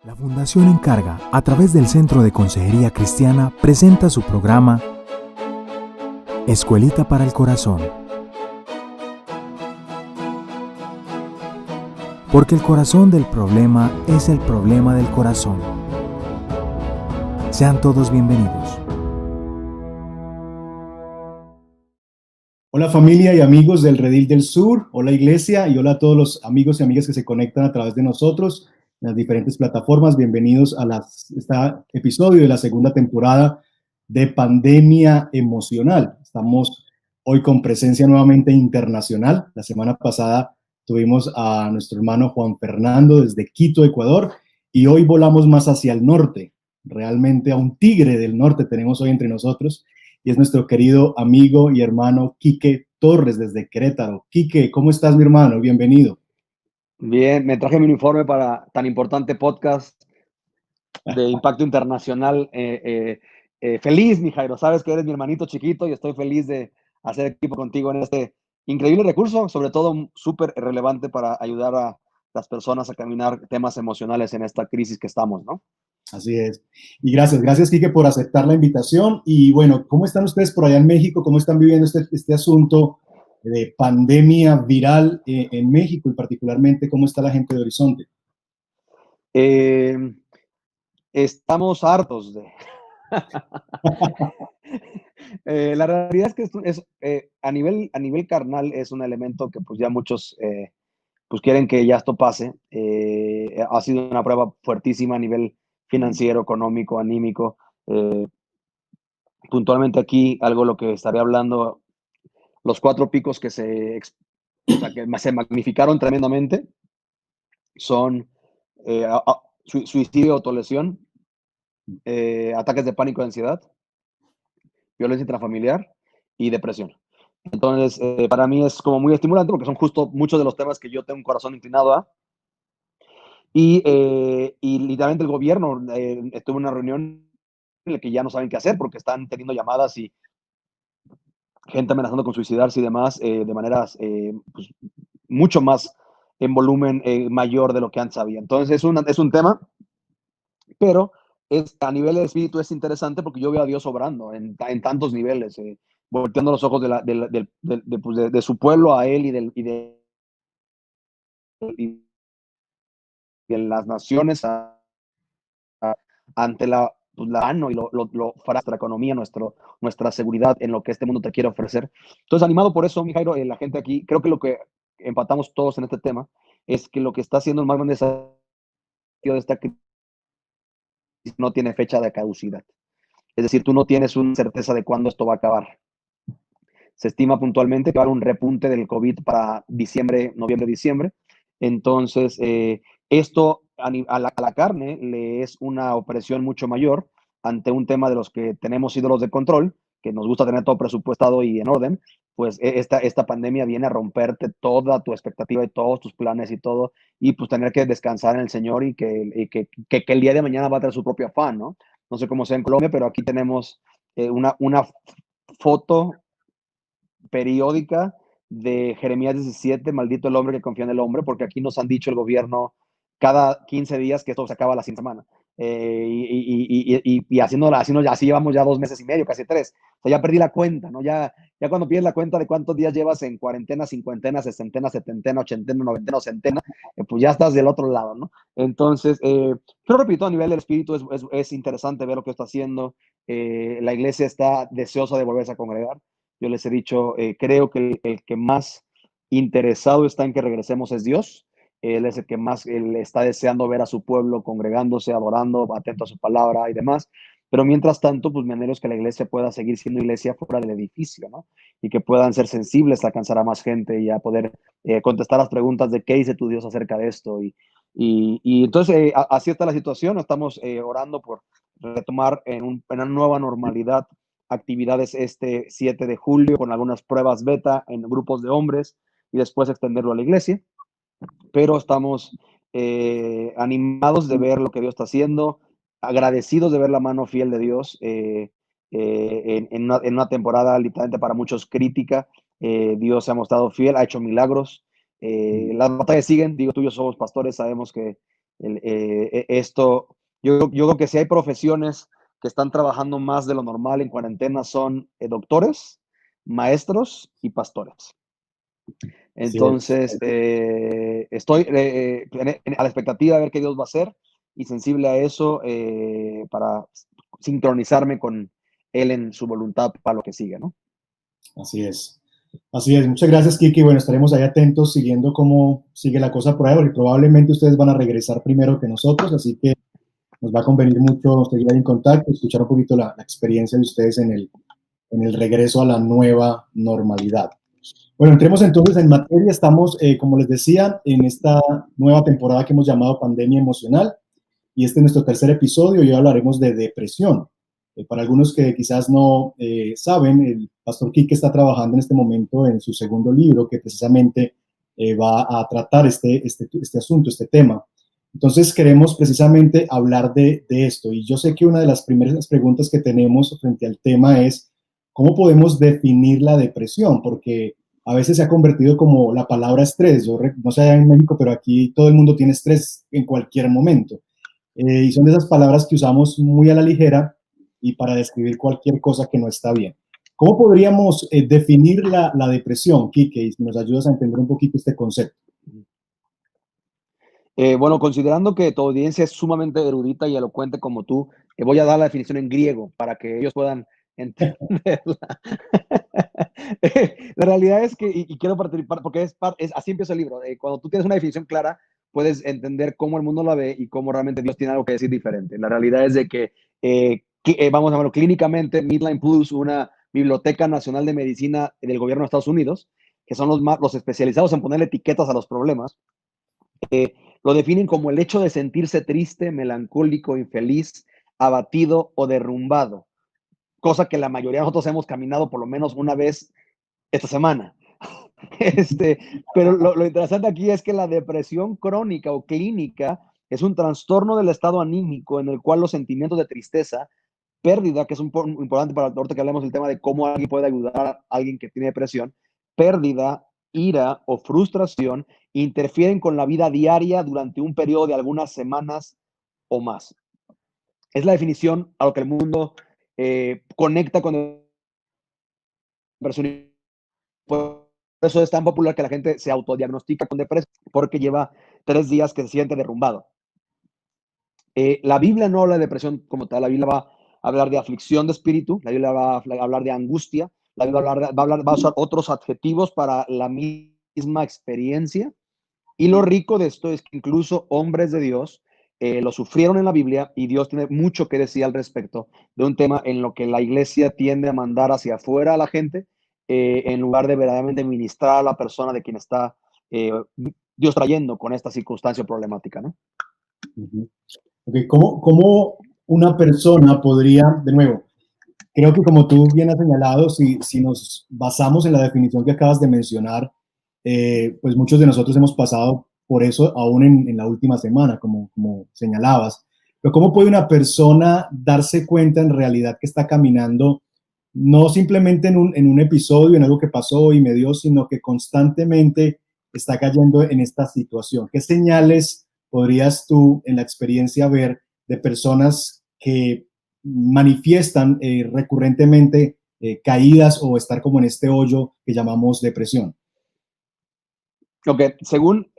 La Fundación Encarga, a través del Centro de Consejería Cristiana, presenta su programa Escuelita para el Corazón. Porque el corazón del problema es el problema del corazón. Sean todos bienvenidos. Hola familia y amigos del Redil del Sur, hola iglesia y hola a todos los amigos y amigas que se conectan a través de nosotros en las diferentes plataformas. Bienvenidos a este episodio de la segunda temporada de Pandemia Emocional. Estamos hoy con presencia nuevamente internacional. La semana pasada tuvimos a nuestro hermano Juan Fernando desde Quito, Ecuador, y hoy volamos más hacia el norte. Realmente a un tigre del norte tenemos hoy entre nosotros. Y es nuestro querido amigo y hermano Quique Torres desde Querétaro. Quique, ¿cómo estás, mi hermano? Bienvenido. Bien, me traje mi uniforme para tan importante podcast de impacto internacional. Feliz, mi Jairo, sabes que eres mi hermanito chiquito y estoy feliz de hacer equipo contigo en este increíble recurso, sobre todo súper relevante para ayudar a las personas a caminar temas emocionales en esta crisis que estamos, ¿no? Así es. Y gracias, Quique, por aceptar la invitación. Y bueno, ¿cómo están ustedes por allá en México? ¿Cómo están viviendo este asunto de pandemia viral en México y particularmente cómo está la gente de Horizonte? Estamos hartos de... La realidad es que a nivel carnal es un elemento que pues ya muchos pues quieren que ya esto pase. Ha sido una prueba fuertísima a nivel financiero, económico, anímico. Puntualmente aquí, algo lo que estaré hablando, los 4 picos que que se magnificaron tremendamente son suicidio, autolesión, ataques de pánico y ansiedad, violencia intrafamiliar y depresión. Entonces, para mí es como muy estimulante porque son justo muchos de los temas que yo tengo un corazón inclinado a. Y literalmente el gobierno estuvo en una reunión en la que ya no saben qué hacer porque están teniendo llamadas y gente amenazando con suicidarse y demás de maneras pues, mucho más en volumen mayor de lo que antes había. Entonces es un tema, pero a nivel de espíritu es interesante porque yo veo a Dios obrando en tantos niveles, volteando los ojos de su pueblo a Él y de las naciones ante la mano y nuestra economía, nuestra seguridad en lo que este mundo te quiere ofrecer. Entonces, animado por eso, mi Jairo, la gente aquí, creo que lo que empatamos todos en este tema es que lo que está haciendo el más grande desafío de esta crisis no tiene fecha de caducidad. Es decir, tú no tienes una certeza de cuándo esto va a acabar. Se estima puntualmente que va a haber un repunte del COVID para noviembre, diciembre. Entonces, esto a la carne le es una opresión mucho mayor ante un tema de los que tenemos ídolos de control, que nos gusta tener todo presupuestado y en orden. Pues esta pandemia viene a romperte toda tu expectativa y todos tus planes y todo, y pues tener que descansar en el Señor y que el día de mañana va a tener su propio afán, ¿no? No sé cómo sea en Colombia, pero aquí tenemos una foto periódica de Jeremías 17, maldito el hombre que confía en el hombre, porque aquí nos han dicho el gobierno cada 15 días que esto se acaba la siguiente semana. Y haciendo así llevamos ya 2 meses y medio, casi 3. O sea, ya perdí la cuenta, ¿no? Ya cuando pierdes la cuenta de cuántos días llevas en cuarentena, cincuentena, sesentena, setentena, ochentena, noventena o centena, pues ya estás del otro lado, ¿no? Entonces, pero repito, a nivel del espíritu es interesante ver lo que está haciendo. La iglesia está deseosa de volverse a congregar. Yo les he dicho, creo que el que más interesado está en que regresemos es Dios. Él es el que más está deseando ver a su pueblo congregándose, adorando, atento a su palabra y demás. Pero mientras tanto, pues me anhelo es que la iglesia pueda seguir siendo iglesia fuera del edificio, ¿no? Y que puedan ser sensibles a alcanzar a más gente y a poder contestar las preguntas de qué dice tu Dios acerca de esto. Y entonces, así está la situación. Estamos orando por retomar en una nueva normalidad actividades este 7 de julio con algunas pruebas beta en grupos de hombres y después extenderlo a la iglesia. Pero estamos animados de ver lo que Dios está haciendo, agradecidos de ver la mano fiel de Dios en una temporada literalmente para muchos crítica. Dios se ha mostrado fiel, ha hecho milagros. Las batallas siguen, digo, tú y yo somos pastores, sabemos que Yo creo que si hay profesiones que están trabajando más de lo normal en cuarentena son doctores, maestros y pastores. Así es. Entonces, estoy a la expectativa de ver qué Dios va a hacer y sensible a eso para sincronizarme con Él en su voluntad para lo que sigue, ¿no? Así es. Así es. Muchas gracias, Kiki. Bueno, estaremos ahí atentos siguiendo cómo sigue la cosa por ahí, porque probablemente ustedes van a regresar primero que nosotros, así que nos va a convenir mucho seguir ahí en contacto, escuchar un poquito la experiencia de ustedes en el regreso a la nueva normalidad. Bueno, entremos entonces en materia. Estamos, como les decía, en esta nueva temporada que hemos llamado Pandemia Emocional, y este es nuestro tercer episodio y hoy hablaremos de depresión. Para algunos que quizás no saben, el pastor Quique está trabajando en este momento en su segundo libro que precisamente va a tratar este asunto, este tema. Entonces queremos precisamente hablar de esto, y yo sé que una de las primeras preguntas que tenemos frente al tema es ¿cómo podemos definir la depresión? Porque a veces se ha convertido como la palabra estrés. Yo no sé allá en México, pero aquí todo el mundo tiene estrés en cualquier momento. Y son de esas palabras que usamos muy a la ligera y para describir cualquier cosa que no está bien. ¿Cómo podríamos definir la depresión, Quique? Y si nos ayudas a entender un poquito este concepto. Bueno, considerando que tu audiencia es sumamente erudita y elocuente como tú, voy a dar la definición en griego para que ellos puedan entenderla. La realidad es que, y quiero participar, porque así empieza el libro. Cuando tú tienes una definición clara, puedes entender cómo el mundo la ve y cómo realmente Dios tiene algo que decir diferente. La realidad es de que, vamos a verlo clínicamente, Midline Plus, una biblioteca nacional de medicina del gobierno de Estados Unidos, que son los especializados en ponerle etiquetas a los problemas, lo definen como el hecho de sentirse triste, melancólico, infeliz, abatido o derrumbado, cosa que la mayoría de nosotros hemos caminado por lo menos una vez esta semana. Pero lo interesante aquí es que la depresión crónica o clínica es un trastorno del estado anímico en el cual los sentimientos de tristeza, pérdida, que es importante para ahorita que hablemos del tema de cómo alguien puede ayudar a alguien que tiene depresión, pérdida, ira o frustración interfieren con la vida diaria durante un periodo de algunas semanas o más. Es la definición a lo que el mundo conecta con depresión. Por eso es tan popular que la gente se autodiagnostica con depresión, porque lleva 3 días que se siente derrumbado. La Biblia no habla de depresión como tal, la Biblia va a hablar de aflicción de espíritu, la Biblia va a hablar de angustia, la Biblia va a usar otros adjetivos para la misma experiencia. Y lo rico de esto es que incluso hombres de Dios lo sufrieron en la Biblia, y Dios tiene mucho que decir al respecto de un tema en lo que la iglesia tiende a mandar hacia afuera a la gente, en lugar de verdaderamente ministrar a la persona de quien está Dios trayendo con esta circunstancia problemática, ¿no? Okay. ¿Cómo una persona podría, de nuevo, creo que como tú bien has señalado, si nos basamos en la definición que acabas de mencionar, pues muchos de nosotros hemos pasado por eso aún en la última semana, como señalabas. Pero ¿cómo puede una persona darse cuenta en realidad que está caminando, no simplemente en un episodio, en algo que pasó y me dio, sino que constantemente está cayendo en esta situación? ¿Qué señales podrías tú en la experiencia ver de personas que manifiestan recurrentemente caídas o estar como en este hoyo que llamamos depresión? Ok, según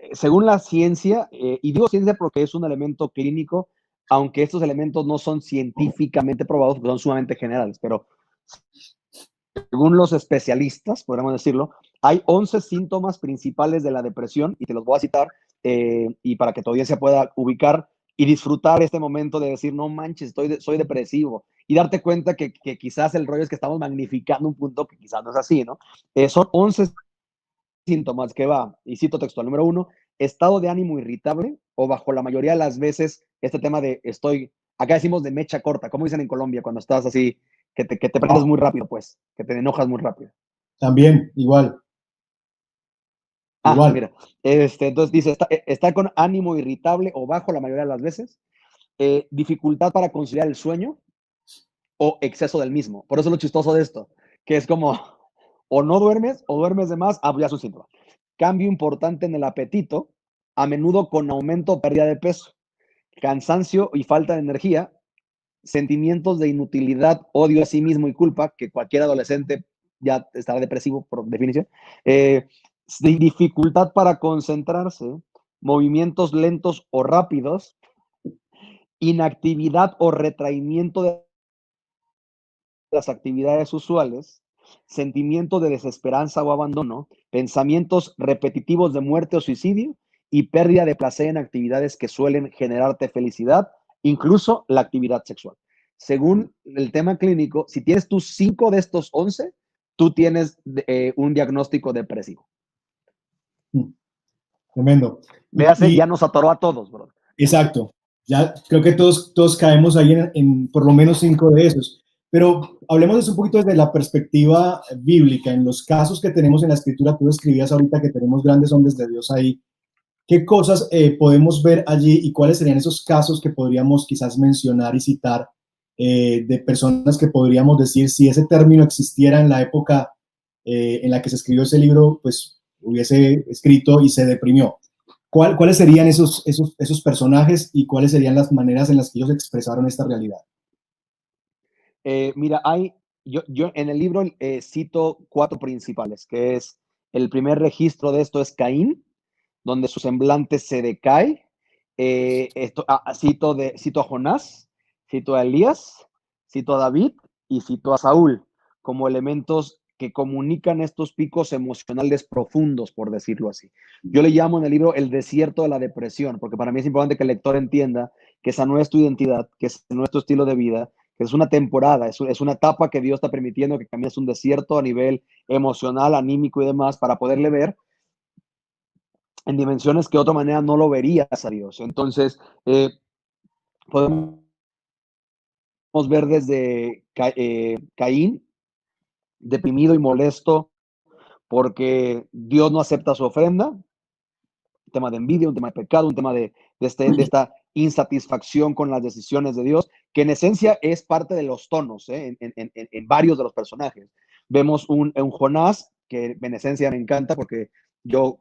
la ciencia, y digo ciencia porque es un elemento clínico, aunque estos elementos no son científicamente probados, porque son sumamente generales, pero según los especialistas, podríamos decirlo, hay 11 síntomas principales de la depresión, y te los voy a citar, y para que tu audiencia pueda ubicar y disfrutar este momento de decir, no manches, soy depresivo, y darte cuenta que quizás el rollo es que estamos magnificando un punto que quizás no es así, ¿no? Son 11 síntomas que va, y cito textual: número 1, estado de ánimo irritable, o bajo la mayoría de las veces, este tema de acá decimos de mecha corta, como dicen en Colombia, cuando estás así, que te prendes muy rápido, pues, que te enojas muy rápido. También, igual. Mira, entonces dice, está con ánimo irritable o bajo la mayoría de las veces, dificultad para conciliar el sueño o exceso del mismo. Por eso es lo chistoso de esto, que es como, o no duermes o duermes de más, ya es un síntoma. Cambio importante en el apetito, a menudo con aumento o pérdida de peso. cansancio y falta de energía, sentimientos de inutilidad, odio a sí mismo y culpa, que cualquier adolescente ya estará depresivo por definición, dificultad para concentrarse, movimientos lentos o rápidos, inactividad o retraimiento de las actividades usuales, sentimiento de desesperanza o abandono, pensamientos repetitivos de muerte o suicidio y pérdida de placer en actividades que suelen generarte felicidad, incluso la actividad sexual. Según el tema clínico, si tienes tú 5 de estos 11, tú tienes un diagnóstico depresivo. Tremendo. Véase, ya nos atoró a todos, bro. Exacto. Ya creo que todos caemos ahí en por lo menos 5 de esos. Pero hablemos de eso un poquito desde la perspectiva bíblica. En los casos que tenemos en la escritura, tú describías ahorita que tenemos grandes hombres de Dios ahí. ¿Qué cosas podemos ver allí y cuáles serían esos casos que podríamos quizás mencionar y citar de personas que podríamos decir, si ese término existiera en la época en la que se escribió ese libro, pues hubiese escrito y se deprimió? ¿Cuáles serían esos personajes y cuáles serían las maneras en las que ellos expresaron esta realidad? Mira, yo en el libro cito 4 principales, que es el primer registro de esto es Caín, donde su semblante se decae. Cito a Jonás, cito a Elías, cito a David y cito a Saúl como elementos que comunican estos picos emocionales profundos, por decirlo así. Yo le llamo en el libro el desierto de la depresión, porque para mí es importante que el lector entienda que esa no es tu identidad, que es nuestro estilo de vida, que es una temporada, es una etapa que Dios está permitiendo que camines un desierto a nivel emocional, anímico y demás, para poderle ver en dimensiones que de otra manera no lo verías a Dios. Entonces, podemos ver desde Caín, deprimido y molesto porque Dios no acepta su ofrenda, un tema de envidia, un tema de pecado, un tema de esta insatisfacción con las decisiones de Dios, que en esencia es parte de los tonos en varios de los personajes. Vemos un Jonás, que en esencia me encanta porque yo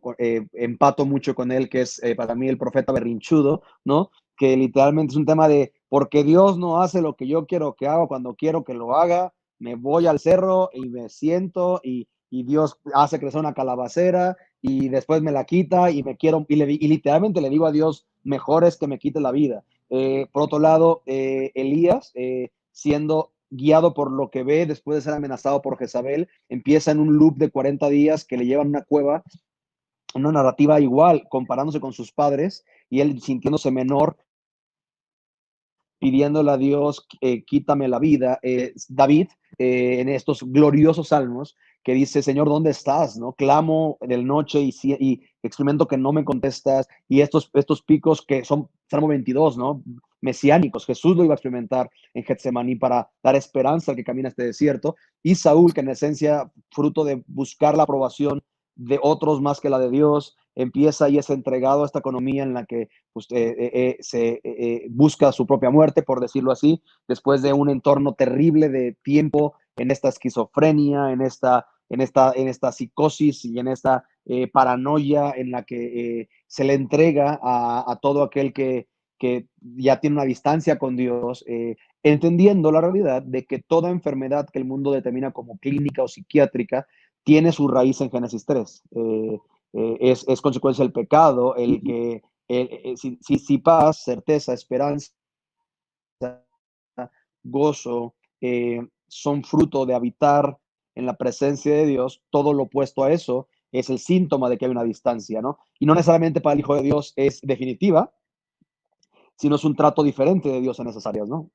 empato mucho con él, que es para mí el profeta berrinchudo, ¿no? Que literalmente es un tema de, porque Dios no hace lo que yo quiero que haga cuando quiero que lo haga, me voy al cerro y me siento y Dios hace crecer una calabacera y después me la quita y y literalmente le digo a Dios, mejor es que me quite la vida. Por otro lado, Elías, siendo guiado por lo que ve después de ser amenazado por Jezabel, empieza en un loop de 40 días que le llevan a una cueva, una narrativa igual, comparándose con sus padres y él sintiéndose menor, pidiéndole a Dios, quítame la vida. David, en estos gloriosos salmos, que dice, Señor, ¿dónde estás? ¿No? Clamo de noche y experimento que no me contestas. Y estos picos que son, Salmo 22, ¿no? Mesiánicos. Jesús lo iba a experimentar en Getsemaní para dar esperanza al que camina este desierto. Y Saúl, que en esencia, fruto de buscar la aprobación de otros más que la de Dios, empieza y es entregado a esta economía en la que pues, se busca su propia muerte, por decirlo así, después de un entorno terrible de tiempo en esta esquizofrenia, en esta psicosis y en esta paranoia en la que se le entrega a todo aquel que ya tiene una distancia con Dios, entendiendo la realidad de que toda enfermedad que el mundo determina como clínica o psiquiátrica tiene su raíz en Génesis 3. Es consecuencia del pecado, el que si paz, certeza, esperanza, gozo, son fruto de habitar en la presencia de Dios, todo lo opuesto a eso es el síntoma de que hay una distancia, ¿no? Y no necesariamente para el Hijo de Dios es definitiva, sino es un trato diferente de Dios en esas áreas, ¿no?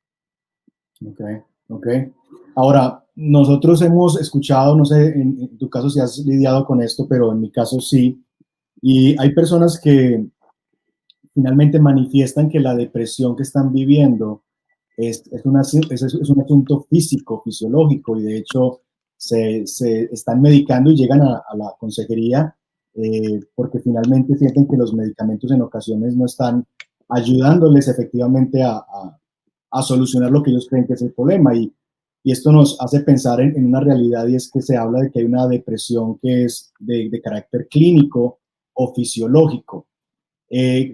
Ok. Ahora, nosotros hemos escuchado, no sé en tu caso si has lidiado con esto, pero en mi caso sí, y hay personas que finalmente manifiestan que la depresión que están viviendo es un asunto físico, fisiológico, y de hecho se están medicando y llegan a la consejería porque finalmente sienten que los medicamentos en ocasiones no están ayudándoles efectivamente a solucionar lo que ellos creen que es el problema. Y esto nos hace pensar en una realidad, y es que se habla de que hay una depresión que es de carácter clínico o fisiológico.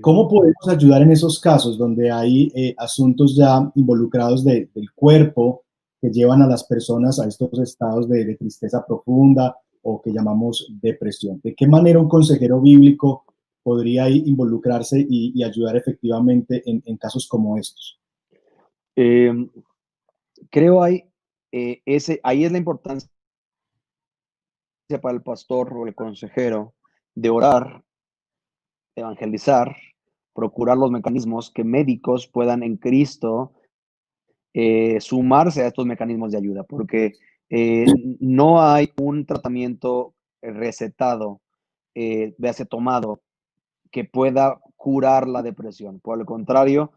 ¿Cómo podemos ayudar en esos casos donde hay asuntos ya involucrados del cuerpo que llevan a las personas a estos estados de tristeza profunda o que llamamos depresión? ¿De qué manera un consejero bíblico podría ahí involucrarse y ayudar efectivamente en casos como estos? Creo ahí es la importancia para el pastor o el consejero de orar, evangelizar, procurar los mecanismos que médicos puedan en Cristo sumarse a estos mecanismos de ayuda, porque no hay un tratamiento recetado, véase tomado, que pueda curar la depresión. Por el contrario,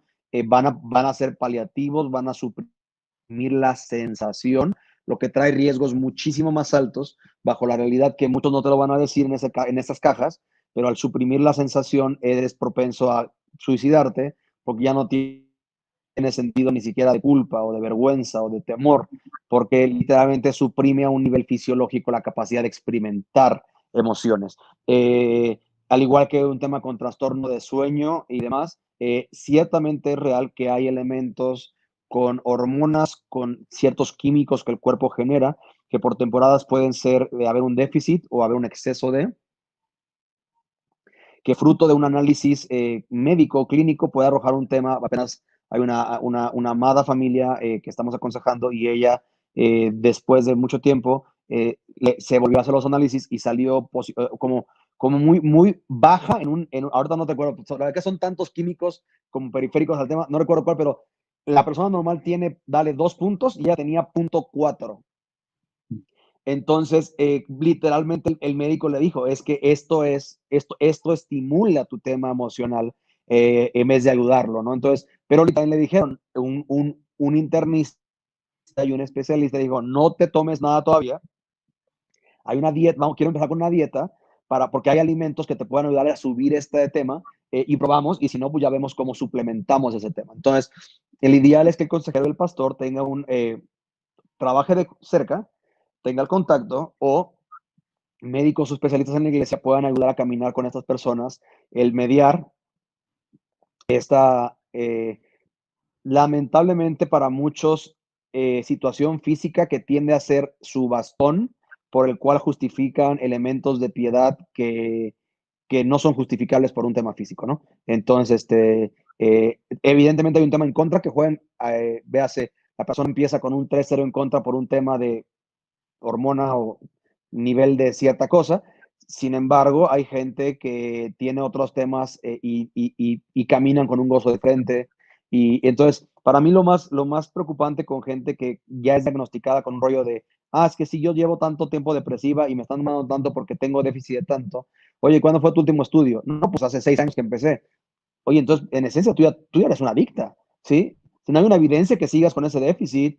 van a ser paliativos, van a suprimir la sensación, lo que trae riesgos muchísimo más altos, bajo la realidad que muchos no te lo van a decir en esas cajas, pero al suprimir la sensación eres propenso a suicidarte porque ya no tiene sentido ni siquiera de culpa o de vergüenza o de temor, porque literalmente suprime a un nivel fisiológico la capacidad de experimentar emociones. Al igual que un tema con trastorno de sueño y demás, ciertamente es real que hay elementos con hormonas, con ciertos químicos que el cuerpo genera, que por temporadas pueden ser de haber un déficit o haber un exceso de, que fruto de un análisis médico, clínico, puede arrojar un tema. Apenas hay una amada familia que estamos aconsejando y ella, después de mucho tiempo, se volvió a hacer los análisis y salió como muy baja ahorita no te acuerdo, la verdad que son tantos químicos como periféricos al tema, no recuerdo cuál, pero la persona normal tiene, dale 2 puntos y ella tenía 0.4. Entonces, literalmente el médico le dijo, es que esto estimula tu tema emocional en vez de ayudarlo, ¿no? Entonces, pero también le dijeron, un internista y un especialista dijo, no te tomes nada todavía, hay una dieta, quiero empezar con una dieta, porque hay alimentos que te pueden ayudar a subir este tema, y probamos, y si no, pues ya vemos cómo suplementamos ese tema. Entonces, el ideal es que el consejero del pastor tenga trabaje de cerca, tenga el contacto, o médicos o especialistas en la iglesia puedan ayudar a caminar con estas personas, el mediar esta, lamentablemente para muchos, situación física que tiende a ser su bastón por el cual justifican elementos de piedad que no son justificables por un tema físico, ¿no? Entonces, evidentemente hay un tema en contra que juegan, véase, la persona empieza con un 3-0 en contra por un tema de hormona o nivel de cierta cosa. Sin embargo, hay gente que tiene otros temas y caminan con un gozo de frente. Y entonces, para mí lo más preocupante con gente que ya es diagnosticada con un rollo de, es que si yo llevo tanto tiempo depresiva y me están dando tanto porque tengo déficit de tanto. Oye, ¿cuándo fue tu último estudio? No, pues hace 6 años que empecé. Oye, entonces, en esencia, tú ya eres una adicta, ¿sí? Si no hay una evidencia que sigas con ese déficit,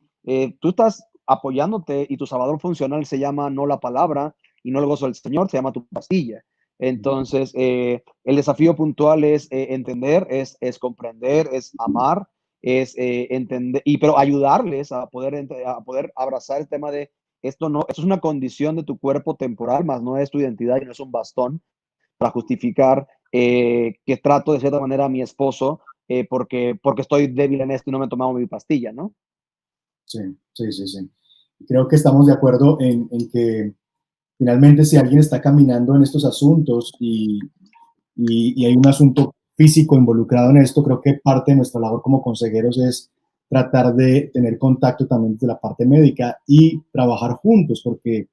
tú estás apoyándote y tu salvador funcional se llama no la palabra y no el gozo del Señor, se llama tu pastilla. Entonces, el desafío puntual es entender, es comprender, es amar, es entender, pero ayudarles a poder abrazar el tema de esto es una condición de tu cuerpo temporal, más no es tu identidad y no es un bastón para justificar que trato de cierta manera a mi esposo porque estoy débil en esto y no me he tomado mi pastilla, ¿no? Sí, sí, sí, sí. Creo que estamos de acuerdo en que finalmente si alguien está caminando en estos asuntos y hay un asunto físico involucrado en esto, creo que parte de nuestra labor como consejeros es tratar de tener contacto también desde la parte médica y trabajar juntos, porque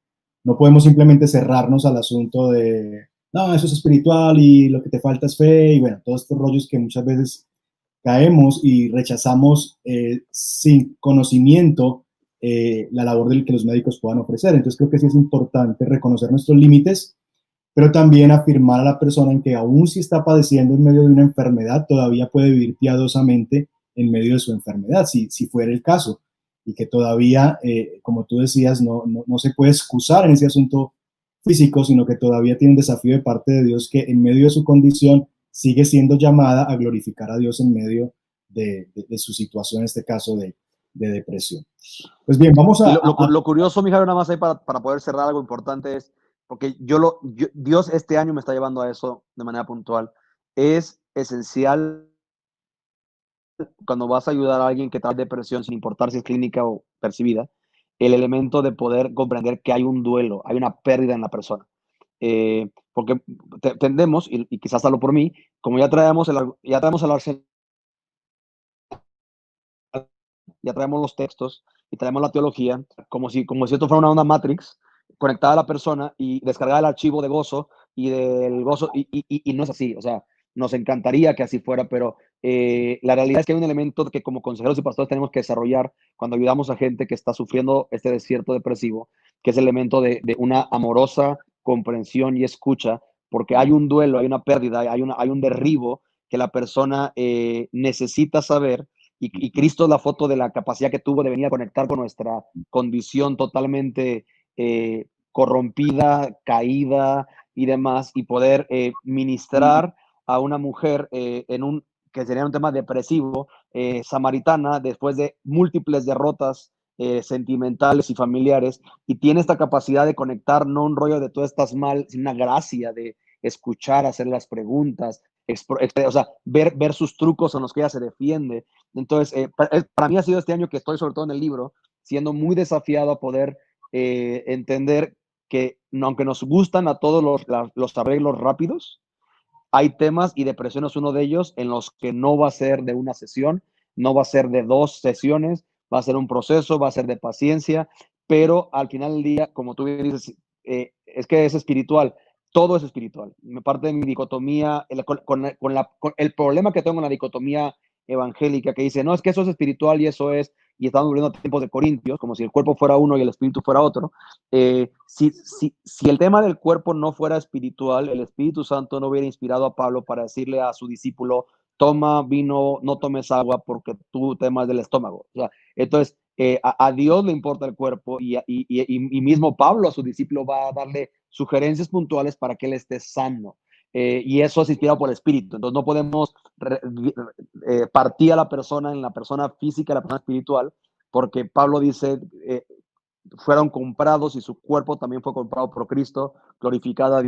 no podemos simplemente cerrarnos al asunto de, no, eso es espiritual y lo que te falta es fe y bueno, todos estos rollos que muchas veces caemos y rechazamos sin conocimiento la labor del que los médicos puedan ofrecer. Entonces creo que sí es importante reconocer nuestros límites, pero también afirmar a la persona en que aún si está padeciendo en medio de una enfermedad, todavía puede vivir piadosamente en medio de su enfermedad, si fuera el caso, y que todavía, como tú decías, no se puede excusar en ese asunto físico, sino que todavía tiene un desafío de parte de Dios que en medio de su condición sigue siendo llamada a glorificar a Dios en medio de su situación, en este caso de depresión. Pues bien, vamos Y a... lo curioso, Mijael, nada más ahí para poder cerrar algo importante es, porque Dios este año me está llevando a eso de manera puntual, es esencial cuando vas a ayudar a alguien que está en depresión, sin importar si es clínica o percibida, el elemento de poder comprender que hay un duelo, hay una pérdida en la persona. Porque tendemos, y quizás hablo por mí, como ya traemos el arsenal, ya traemos los textos y traemos la teología, como si esto fuera una onda Matrix conectada a la persona y descargar el archivo de gozo y del gozo, y no es así. O sea, nos encantaría que así fuera, pero la realidad es que hay un elemento que como consejeros y pastores tenemos que desarrollar cuando ayudamos a gente que está sufriendo este desierto depresivo, que es el elemento de una amorosa comprensión y escucha, porque hay un duelo, hay una pérdida, hay un derribo que la persona necesita saber, y Cristo es la foto de la capacidad que tuvo de venir a conectar con nuestra condición totalmente corrompida, caída y demás, y poder ministrar a una mujer que sería un tema depresivo, samaritana, después de múltiples derrotas sentimentales y familiares, y tiene esta capacidad de conectar, no un rollo de tú estás mal, sino una gracia de escuchar, hacer las preguntas, o sea, ver sus trucos en los que ella se defiende. Entonces, para mí ha sido este año que estoy, sobre todo en el libro, siendo muy desafiado a poder entender que, aunque nos gustan a todos los arreglos rápidos, hay temas, y depresión es uno de ellos, en los que no va a ser de una sesión, no va a ser de 2 sesiones, va a ser un proceso, va a ser de paciencia, pero al final del día, como tú dices, es que es espiritual. Todo es espiritual. Me parte de mi dicotomía, con el problema que tengo en la dicotomía evangélica, que dice, no, es que eso es espiritual y eso es, y estamos viviendo tiempos de Corintios, como si el cuerpo fuera uno y el espíritu fuera otro. Si el tema del cuerpo no fuera espiritual, el Espíritu Santo no hubiera inspirado a Pablo para decirle a su discípulo, toma vino, no tomes agua porque tu tema es del estómago. O sea, entonces, a Dios le importa el cuerpo, y mismo Pablo a su discípulo va a darle sugerencias puntuales para que él esté sano. Y eso es inspirado por el Espíritu. Entonces no podemos partir a la persona en la persona física y la persona espiritual, porque Pablo dice, fueron comprados y su cuerpo también fue comprado por Cristo, glorificado a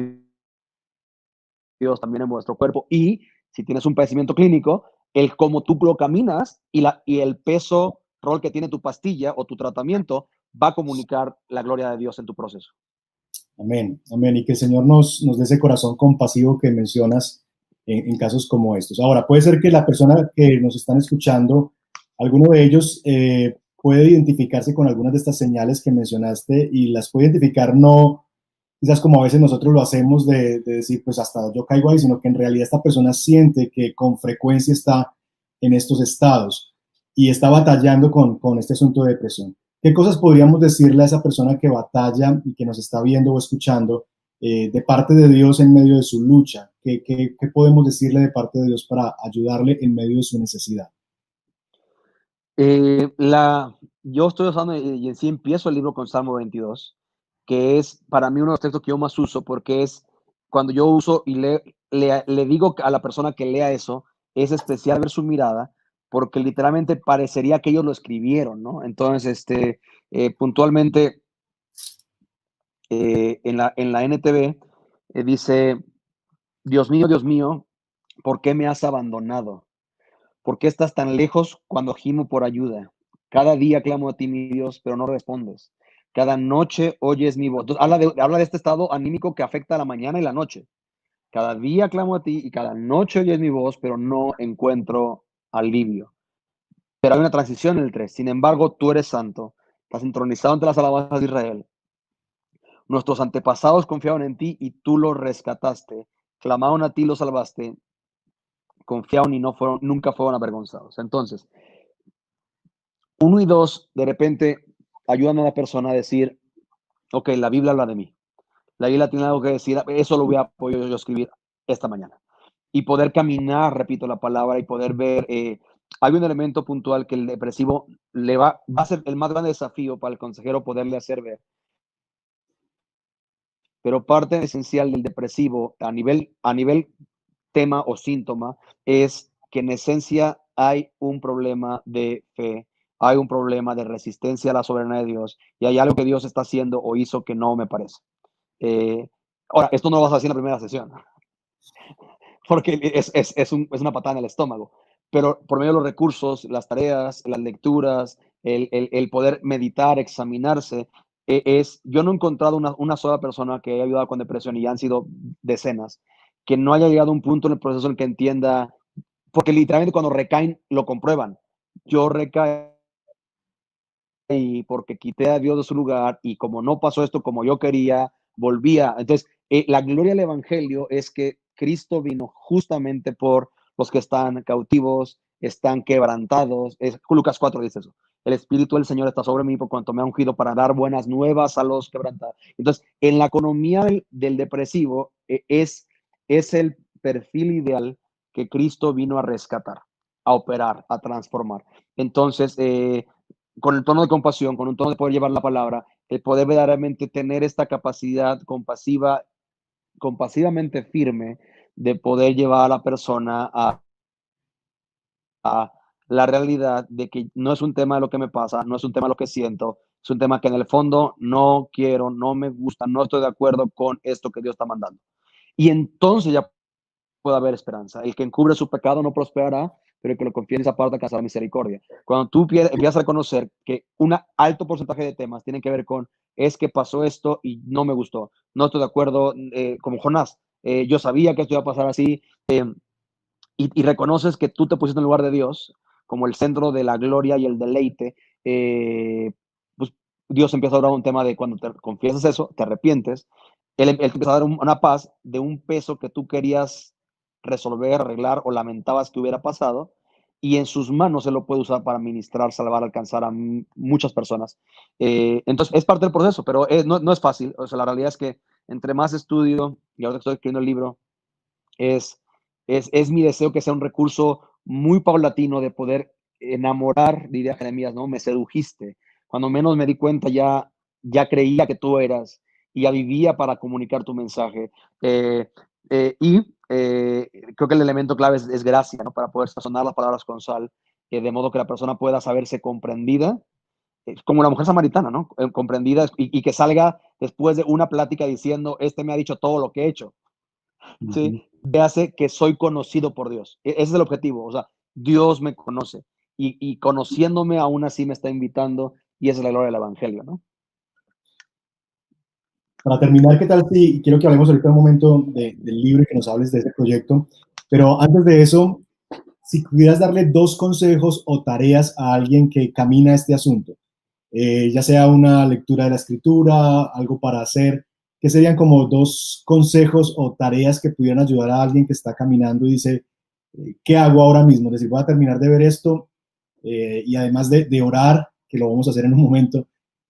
Dios también en vuestro cuerpo. Y si tienes un padecimiento clínico, el cómo tú lo caminas y el peso, rol que tiene tu pastilla o tu tratamiento va a comunicar la gloria de Dios en tu proceso. Amén, amén. Y que el Señor nos dé ese corazón compasivo que mencionas en casos como estos. Ahora, puede ser que la persona que nos están escuchando, alguno de ellos puede identificarse con algunas de estas señales que mencionaste y las puede identificar no quizás como a veces nosotros lo hacemos de decir, pues hasta yo caigo ahí, sino que en realidad esta persona siente que con frecuencia está en estos estados y está batallando con este asunto de depresión. ¿Qué cosas podríamos decirle a esa persona que batalla y que nos está viendo o escuchando de parte de Dios en medio de su lucha? ¿Qué podemos decirle de parte de Dios para ayudarle en medio de su necesidad? Yo estoy usando, y en sí empiezo el libro con Salmo 22, que es para mí uno de los textos que yo más uso, porque es cuando yo uso y le digo a la persona que lea eso, es especial ver su mirada, porque literalmente parecería que ellos lo escribieron, ¿no? Entonces, puntualmente, en la NTV dice, Dios mío, ¿por qué me has abandonado? ¿Por qué estás tan lejos cuando gimo por ayuda? Cada día clamo a ti, mi Dios, pero no respondes. Cada noche oyes mi voz. Entonces, habla de este estado anímico que afecta a la mañana y la noche. Cada día clamo a ti y cada noche oyes mi voz, pero no encuentro alivio. Pero hay una transición en el 3. Sin embargo, tú eres santo. Estás entronizado entre las alabanzas de Israel. Nuestros antepasados confiaron en ti y tú los rescataste. Clamaron a ti y los salvaste. Confiaron y nunca fueron avergonzados. Entonces, 1 y 2, de repente, ayudan a la persona a decir, ok, la Biblia habla de mí. La Biblia tiene algo que decir, eso lo voy a poder yo escribir esta mañana. Y poder caminar, repito la palabra, y poder ver, hay un elemento puntual que el depresivo va a ser el más grande desafío para el consejero poderle hacer ver. Pero parte esencial del depresivo a nivel tema o síntoma es que en esencia hay un problema de fe, hay un problema de resistencia a la soberanía de Dios, y hay algo que Dios está haciendo o hizo que no me parece. Ahora, esto no lo vas a hacer en la primera sesión. porque es una patada en el estómago. Pero por medio de los recursos, las tareas, las lecturas, el poder meditar, examinarse, yo no he encontrado una sola persona que haya ayudado con depresión, y ya han sido decenas, que no haya llegado a un punto en el proceso en que entienda, porque literalmente cuando recaen lo comprueban. Yo recaí porque quité a Dios de su lugar, y como no pasó esto como yo quería, volvía. Entonces, la gloria del Evangelio es que Cristo vino justamente por los que están cautivos, están quebrantados. Lucas 4 dice eso. El Espíritu del Señor está sobre mí por cuanto me ha ungido para dar buenas nuevas a los quebrantados. Entonces, en la economía del depresivo, es el perfil ideal que Cristo vino a rescatar, a operar, a transformar. Entonces, con el tono de compasión, con un tono de poder llevar la palabra, el poder verdaderamente tener esta capacidad compasivamente firme de poder llevar a la persona a la realidad de que no es un tema de lo que me pasa, no es un tema de lo que siento, es un tema que en el fondo no quiero, no me gusta, no estoy de acuerdo con esto que Dios está mandando. Y entonces ya puede haber esperanza. El que encubre su pecado no prosperará, pero el que lo confía en esa parte alcanzará misericordia. Cuando tú empiezas a reconocer que un alto porcentaje de temas tienen que ver con, es que pasó esto y no me gustó, no estoy de acuerdo, como Jonás, yo sabía que esto iba a pasar así, y reconoces que tú te pusiste en el lugar de Dios como el centro de la gloria y el deleite, pues Dios empieza a dar un tema de cuando te confiesas eso, te arrepientes, él te empieza a dar una paz de un peso que tú querías resolver, arreglar o lamentabas que hubiera pasado, y en sus manos él lo puede usar para ministrar, salvar, alcanzar a muchas personas. Entonces es parte del proceso, pero no es fácil. O sea, la realidad es que entre más estudio, y ahora que estoy escribiendo el libro, es, es mi deseo que sea un recurso muy paulatino de poder enamorar, diría Jeremías, ¿no? Me sedujiste. Cuando menos me di cuenta, ya creía que tú eras, y ya vivía para comunicar tu mensaje. Eh, Creo que el elemento clave es gracia, ¿no? Para poder sazonar las palabras con sal, de modo que la persona pueda saberse comprendida, como la mujer samaritana, ¿no? Comprendida, y que salga después de una plática diciendo, este me ha dicho todo lo que he hecho. ¿Sí? Ujú. Hace que soy conocido por Dios. Ese es el objetivo. O sea, Dios me conoce, y conociéndome aún así me está invitando, y esa es la gloria del Evangelio, ¿no? Para terminar, ¿qué tal si quiero que hablemos ahorita un momento del libro y que nos hables de ese proyecto? Pero antes de eso, si pudieras darle 2 consejos o tareas a alguien que camina este asunto, ya sea una lectura de la escritura, algo para hacer, ¿qué serían como 2 consejos o tareas que pudieran ayudar a alguien que está caminando y dice, ¿qué hago ahora mismo? Es decir, voy a terminar de ver esto, y además de orar, que lo vamos a hacer en un momento,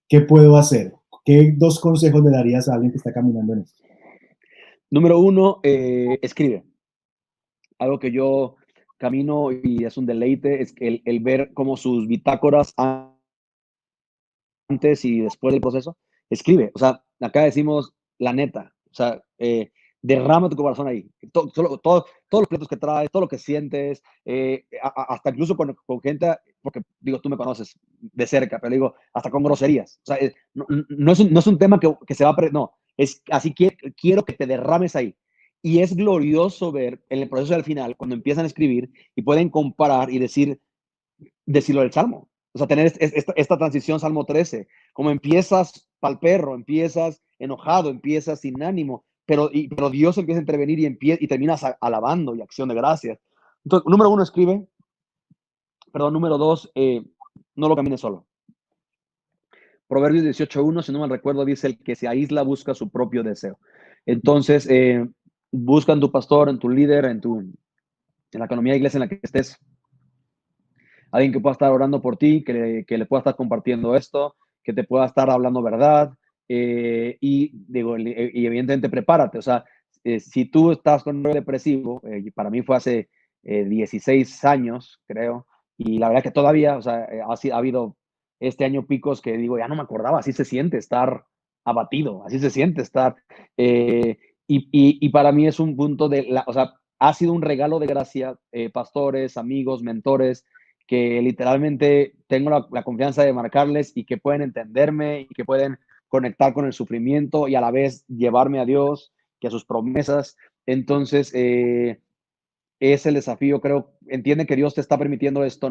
¿qué puedo hacer? ¿Qué 2 consejos le darías a alguien que está caminando en esto? Número uno, escribe. Algo que yo camino y es un deleite, es que el ver cómo sus bitácoras antes y después del proceso, escribe. O sea, acá decimos la neta. O sea, derrama tu corazón ahí. Todos los proyectos que traes, todo lo que sientes, hasta incluso con gente, porque digo, tú me conoces de cerca, pero digo, hasta con groserías. O sea, no es un tema que se va a... No, es así que quiero que te derrames ahí. Y es glorioso ver en el proceso del final, cuando empiezan a escribir y pueden comparar y decirlo del Salmo. O sea, tener esta transición Salmo 13, como empiezas pa'l perro, empiezas enojado, empiezas sin ánimo, pero Dios empieza a intervenir, y terminas alabando y acción de gracias. Entonces, número uno, escribe. Perdón, número dos, no lo camines solo. Proverbios 18:1, si no mal recuerdo, dice: el que se aísla busca su propio deseo. Entonces, busca en tu pastor, en tu líder, en la economía de iglesia en la que estés, alguien que pueda estar orando por ti, que le pueda estar compartiendo esto, que te pueda estar hablando verdad, y digo, y evidentemente prepárate. O sea, si tú estás con un depresivo, para mí fue hace 16 años, creo, y la verdad que todavía, o sea, ha habido este año picos que digo, ya no me acordaba, así se siente estar abatido, así se siente estar, y para mí es un punto o sea, ha sido un regalo de gracia, pastores, amigos, mentores, que literalmente tengo la confianza de marcarles, y que pueden entenderme, y que pueden conectar con el sufrimiento y a la vez llevarme a Dios, que a sus promesas. Entonces, es el desafío, creo. Entiende que Dios te está permitiendo esto,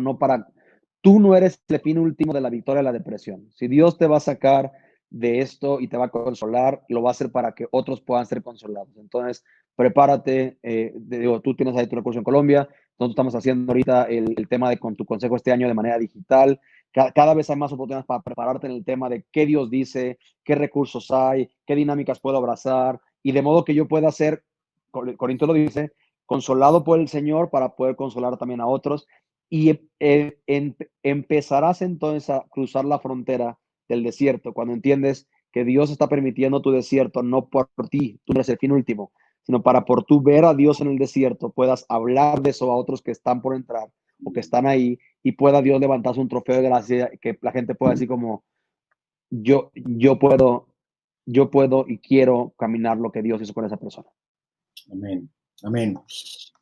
tú no eres el fin último de la victoria de la depresión. Si Dios te va a sacar de esto y te va a consolar, lo va a hacer para que otros puedan ser consolados. Entonces, prepárate. Tú tienes ahí tu recurso en Colombia. Nosotros estamos haciendo ahorita el tema con tu consejo este año de manera digital. Cada vez hay más oportunidades para prepararte en el tema de qué Dios dice, qué recursos hay, qué dinámicas puedo abrazar, y de modo que yo pueda ser, Corinto lo dice, consolado por el Señor para poder consolar también a otros. Y empezarás entonces a cruzar la frontera del desierto cuando entiendes que Dios está permitiendo tu desierto no por ti, tú no eres el fin último, sino para por tú ver a Dios en el desierto puedas hablar de eso a otros que están por entrar o que están ahí, y pueda Dios levantarse un trofeo de gracia que la gente pueda decir como yo puedo y quiero caminar lo que Dios hizo con esa persona. Amén. Amén.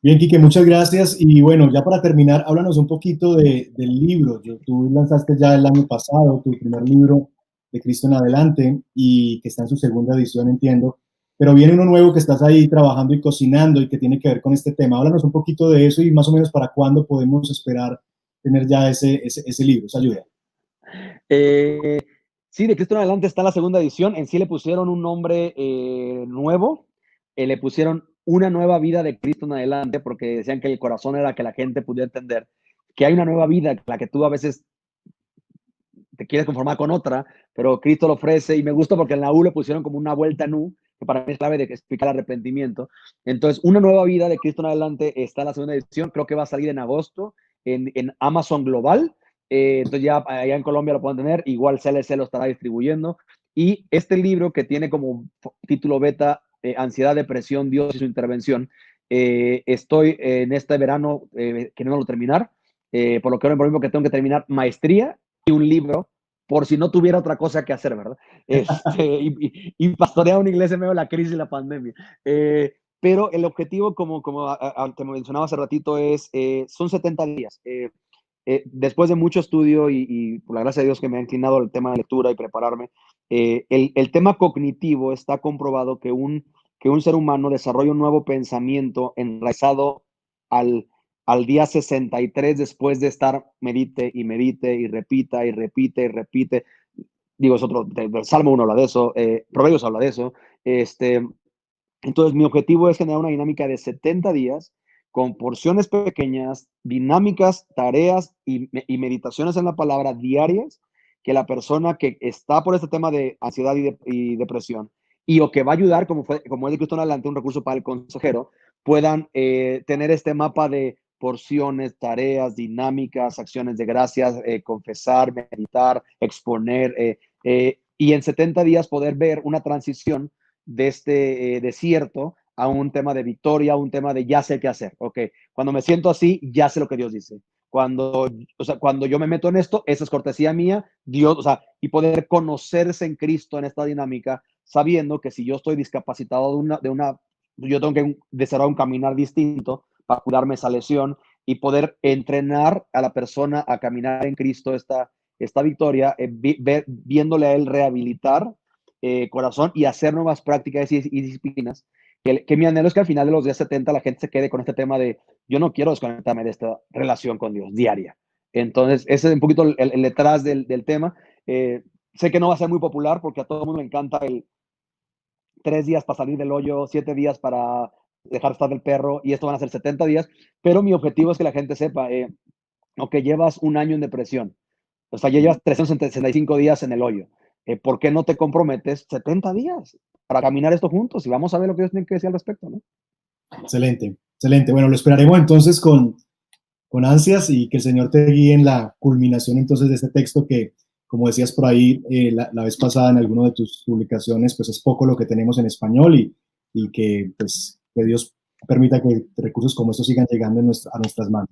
Bien, Quique, muchas gracias. Y bueno, ya para terminar, háblanos un poquito del libro. Tú lanzaste ya el año pasado tu primer libro, De Cristo en Adelante, y que está en su segunda edición, entiendo. Pero viene uno nuevo que estás ahí trabajando y cocinando y que tiene que ver con este tema. Háblanos un poquito de eso y más o menos para cuándo podemos esperar tener ya ese libro, esa ayuda. Sí, De Cristo en Adelante está en la segunda edición. En sí le pusieron un nombre nuevo. Le pusieron Una nueva vida de Cristo en Adelante, porque decían que el corazón era que la gente pudiera entender que hay una nueva vida, la que tú a veces te quieres conformar con otra, pero Cristo lo ofrece. Y me gusta porque en la U le pusieron como una vuelta en U, que para mí es clave de explicar el arrepentimiento. Entonces, Una nueva vida de Cristo en Adelante está en la segunda edición. Creo que va a salir en agosto en Amazon Global. Entonces ya allá en Colombia lo pueden tener. Igual CLC lo estará distribuyendo. Y este libro, que tiene como título beta Ansiedad, Depresión, Dios y su intervención, estoy en este verano queriéndolo terminar, por lo que ahora por ejemplo que tengo que terminar maestría y un libro, por si no tuviera otra cosa que hacer, ¿verdad? Y pastorear una iglesia en medio de la crisis y la pandemia. Pero el objetivo, como te mencionaba hace ratito, son 70 días. Después de mucho estudio y por la gracia de Dios que me ha inclinado al tema de lectura y prepararme, el tema cognitivo está comprobado que un ser humano desarrolla un nuevo pensamiento enraizado al día 63 después de estar medite y medite y repita y repite y repite. Digo, es otro, el Salmo 1 habla de eso, Proverbios habla de eso. Entonces, mi objetivo es generar una dinámica de 70 días con porciones pequeñas, dinámicas, tareas y meditaciones en la palabra diarias, que la persona que está por este tema de ansiedad y depresión, o que va a ayudar, como es de Cristo en Adelante, un recurso para el consejero, puedan tener este mapa de porciones, tareas, dinámicas, acciones de gracias, confesar, meditar, exponer, y en 70 días poder ver una transición de este desierto a un tema de victoria, a un tema de ya sé qué hacer. Ok, cuando me siento así, ya sé lo que Dios dice. Cuando yo me meto en esto, esa es cortesía mía, Dios, y poder conocerse en Cristo en esta dinámica, sabiendo que si yo estoy discapacitado yo tengo que desarrollar un caminar distinto para curarme esa lesión y poder entrenar a la persona a caminar en Cristo esta victoria, viéndole a él rehabilitar corazón y hacer nuevas prácticas y disciplinas. Que mi anhelo es que al final de los días 70 la gente se quede con este tema de yo no quiero desconectarme de esta relación con Dios diaria. Entonces, ese es un poquito el detrás del tema. Sé que no va a ser muy popular porque a todo el mundo le encanta el 3 días para salir del hoyo, 7 días para dejar estar del perro, y esto van a ser 70 días, pero mi objetivo es que la gente sepa, que llevas un año en depresión, o sea, ya llevas 365 días en el hoyo. ¿Por qué no te comprometes 70 días para caminar esto juntos? Y vamos a ver lo que Dios tiene que decir al respecto, ¿no? Excelente, excelente. Bueno, lo esperaremos entonces con ansias y que el Señor te guíe en la culminación entonces de este texto que, como decías por ahí la vez pasada en alguna de tus publicaciones, pues es poco lo que tenemos en español y que, pues, que Dios permita que recursos como estos sigan llegando a nuestras manos.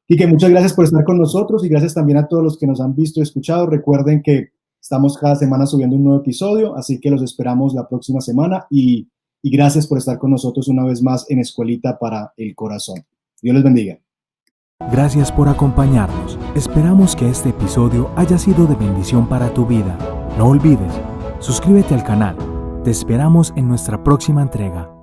Quique, muchas gracias por estar con nosotros y gracias también a todos los que nos han visto y escuchado. Recuerden que estamos cada semana subiendo un nuevo episodio, así que los esperamos la próxima semana y gracias por estar con nosotros una vez más en Escuelita para el Corazón. Dios les bendiga. Gracias por acompañarnos. Esperamos que este episodio haya sido de bendición para tu vida. No olvides, suscríbete al canal. Te esperamos en nuestra próxima entrega.